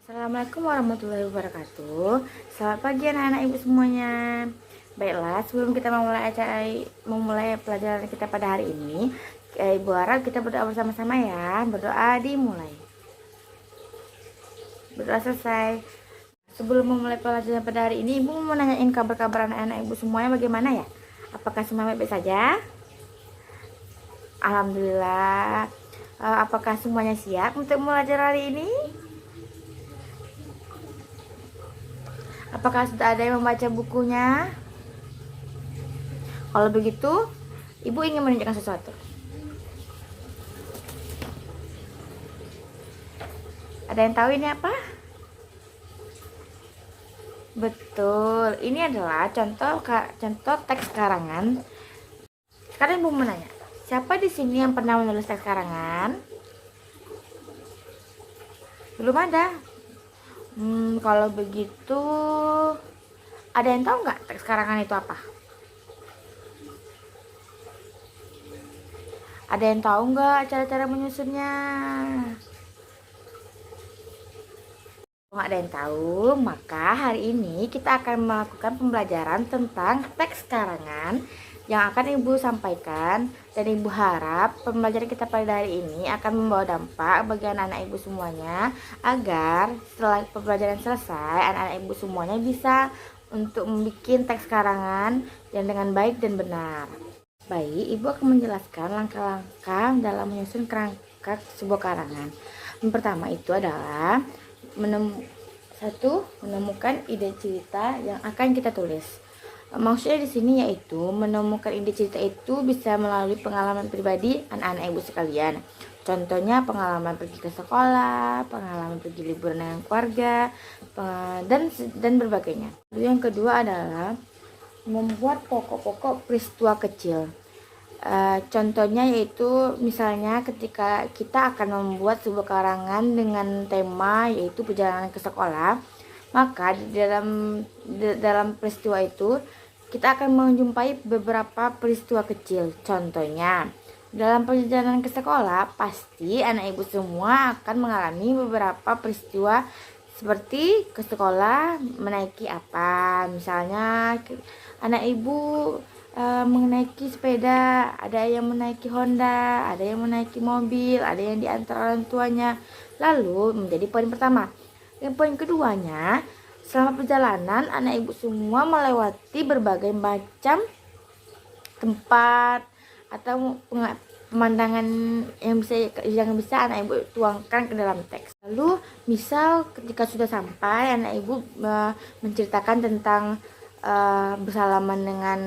Assalamualaikum warahmatullahi wabarakatuh. Selamat pagi anak-anak ibu semuanya. Baiklah, sebelum kita memulai pelajaran kita pada hari ini, ibu harap kita berdoa bersama-sama ya. Berdoa dimulai. Berdoa selesai. Sebelum memulai pelajaran pada hari ini, ibu mau nanyain kabar-kabar anak-anak ibu semuanya bagaimana ya? Apakah semuanya baik saja? Alhamdulillah. Apakah semuanya siap untuk belajar hari ini? Apakah sudah ada yang membaca bukunya? Kalau begitu, ibu ingin menunjukkan sesuatu. Ada yang tahu ini apa? Betul, ini adalah contoh teks karangan. Sekarang ibu mau nanya, siapa di sini yang pernah menulis teks karangan? Belum ada. Kalau begitu, ada yang tahu nggak teks karangan itu apa? Ada yang tahu nggak cara-cara menyusunnya? Kalau ada yang tahu, maka hari ini kita akan melakukan pembelajaran tentang teks karangan yang akan ibu sampaikan, dan ibu harap pembelajaran kita pada hari ini akan membawa dampak bagi anak-anak ibu semuanya, agar setelah pembelajaran selesai anak-anak ibu semuanya bisa untuk membuat teks karangan yang dengan baik dan benar. Baik, ibu akan menjelaskan langkah-langkah dalam menyusun kerangka sebuah karangan. Yang pertama itu adalah menemukan ide cerita yang akan kita tulis. Maksudnya di sini yaitu menemukan ide cerita itu bisa melalui pengalaman pribadi anak-anak ibu sekalian. Contohnya pengalaman pergi ke sekolah, pengalaman pergi liburan dengan keluarga, dan berbagainya. Lalu yang kedua adalah membuat pokok-pokok peristiwa kecil. Contohnya yaitu misalnya ketika kita akan membuat sebuah karangan dengan tema yaitu perjalanan ke sekolah, maka dalam peristiwa itu kita akan menjumpai beberapa peristiwa kecil. Contohnya dalam perjalanan ke sekolah pasti anak ibu semua akan mengalami beberapa peristiwa seperti ke sekolah menaiki apa, misalnya anak ibu menaiki sepeda, ada yang menaiki Honda, ada yang menaiki mobil, ada yang diantar orang tuanya. Lalu menjadi poin pertama. Yang poin keduanya, selama perjalanan anak ibu semua melewati berbagai macam tempat atau pemandangan yang bisa anak ibu tuangkan ke dalam teks. Lalu misal ketika sudah sampai, anak ibu menceritakan tentang bersalaman dengan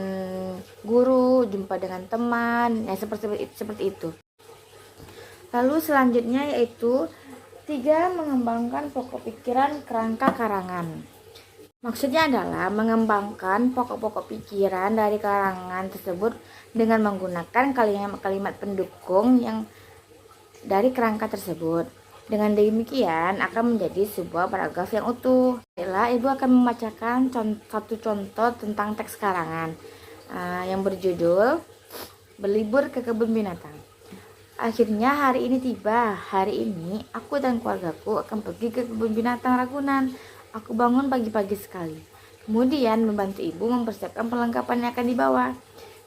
guru, jumpa dengan teman, ya seperti itu. Lalu selanjutnya yaitu 3. Mengembangkan pokok pikiran kerangka karangan. Maksudnya adalah mengembangkan pokok-pokok pikiran dari karangan tersebut dengan menggunakan kalimat-kalimat pendukung yang dari kerangka tersebut. Dengan demikian akan menjadi sebuah paragraf yang utuh. Baiklah, ibu akan membacakan satu contoh tentang teks karangan yang berjudul Berlibur ke Kebun Binatang. Akhirnya hari ini tiba. Hari ini aku dan keluargaku akan pergi ke kebun binatang Ragunan. Aku bangun pagi-pagi sekali. Kemudian membantu ibu mempersiapkan perlengkapan yang akan dibawa.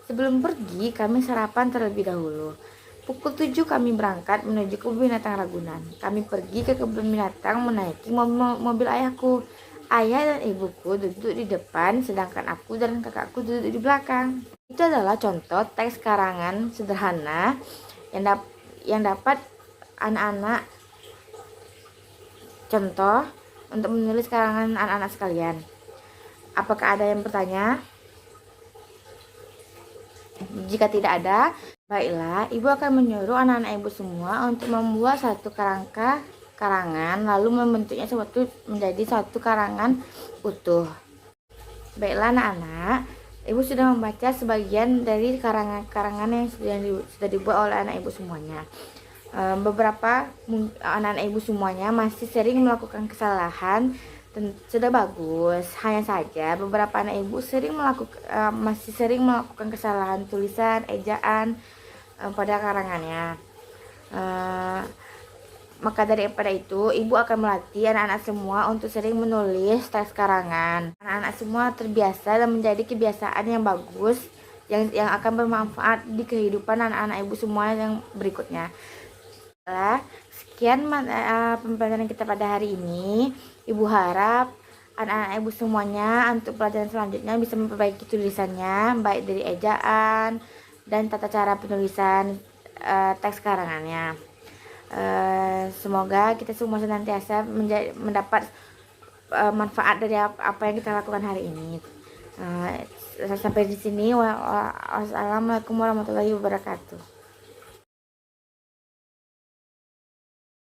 Sebelum pergi, kami sarapan terlebih dahulu. Pukul 7 kami berangkat menuju kebun binatang Ragunan. Kami pergi ke kebun binatang menaiki mobil ayahku. Ayah dan ibuku duduk di depan, sedangkan aku dan kakakku duduk di belakang. Itu adalah contoh teks karangan sederhana yang dapat anak-anak contoh untuk menulis karangan anak-anak sekalian. Apakah ada yang bertanya? Jika tidak ada, baiklah, ibu akan menyuruh anak-anak ibu semua untuk membuat satu kerangka karangan, lalu membentuknya menjadi satu karangan utuh. Baiklah anak-anak, ibu sudah membaca sebagian dari karangan-karangan yang sudah dibuat oleh anak ibu semuanya. Beberapa anak-anak ibu semuanya masih sering melakukan kesalahan. Sudah bagus, hanya saja beberapa anak ibu masih sering melakukan kesalahan tulisan, ejaan pada karangannya. Maka daripada itu, ibu akan melatih anak-anak semua untuk sering menulis teks karangan. Anak-anak semua terbiasa dan menjadi kebiasaan yang bagus yang akan bermanfaat di kehidupan anak-anak ibu semua yang berikutnya. Sekian pembelajaran kita pada hari ini. Ibu harap anak-anak ibu semuanya untuk pelajaran selanjutnya bisa memperbaiki tulisannya, baik dari ejaan dan tata cara penulisan teks karangannya. Semoga kita semua senantiasa mendapat manfaat dari apa yang kita lakukan hari ini. Sampai di sini. Wassalamualaikum warahmatullahi wabarakatuh.